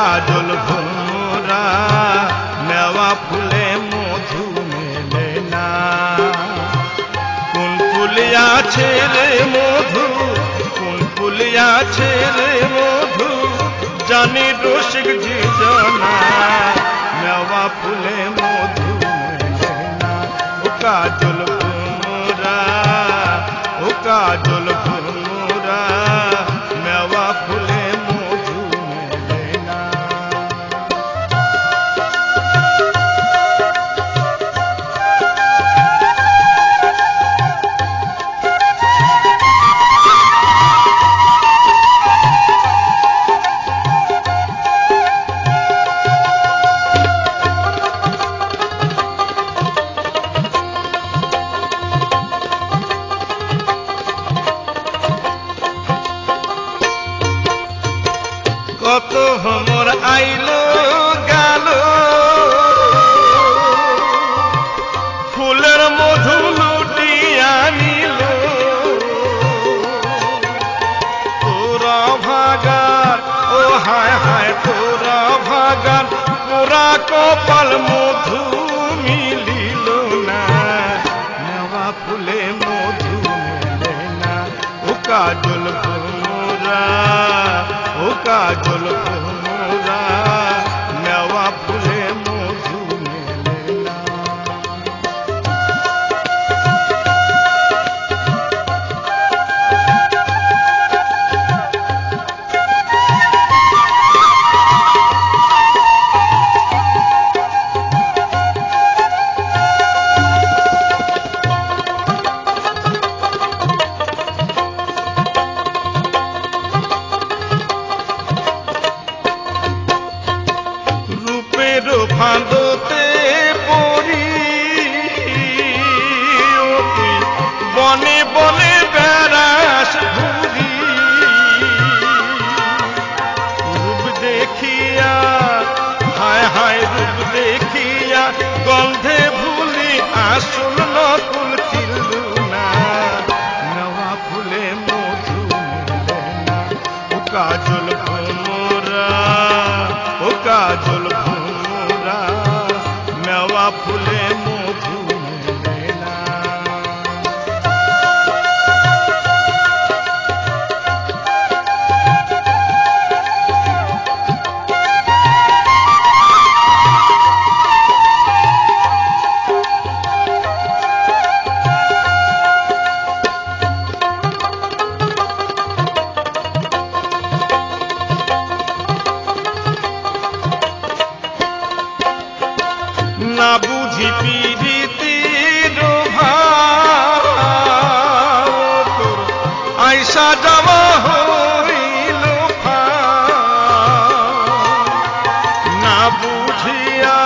কাজল ভোমরা নেওয়া ফুলে মধু মেলে না। কোন ফুলে আছে রে মধু, কোন ফুলে আছে রে মধু, জানি রসিক জিজনা নেওয়া ফুলে মধু মেলে না। ও কাজল ভোমরা, ও কাজল ভোমরা নেওয়া ফুলে মধু মেলে না। কত ভ্রমর আইলো গেল, ফুলের মধু লুটিয়া নিল। তোরা ভাগার, ও হায় হায় তোরা ভাগার, পোড়া কপাল মধু মিলিল না। নেওয়া ফুলে মধু মেলে না। ও কাজল ভোমরা, ও কাজল ভোমরা নেওয়া ফুলে মধু মেলে না। ফাঁদতে পড়ি বনে বনে বেড়াস ঘুরি। রূপ দেখিয়া, হায় হায় রূপ দেখিয়া, গন্ধে ভুলি আসল নকুল চিল্লু না। নেওয়া ফুলে মধু মেলে না। ও কাজল ভোমরা, ও কাজল ভোমরা নেওয়া ফুলে মধু মেলে না। না বুঝি পিরিতির ভাব, তোর আইসা যাওয়া হইল না বুঝিয়া,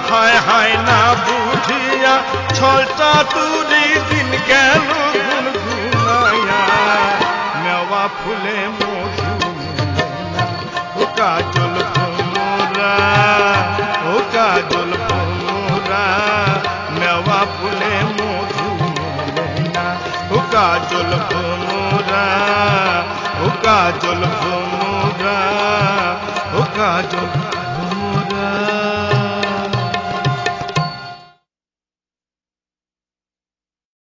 হায় হায় না বুঝিয়া, ছলটা তুরি দিন গেল গুনগুনাইয়া। নেওয়া ফুলে মধু মেলে না। ও কাজল ভোমরা, ও কাজল ভোমরা নেওয়া ফুলে মধু মেলে না। ও কাজল ভোমরা, ও কাজল ভোমরা, ও কাজল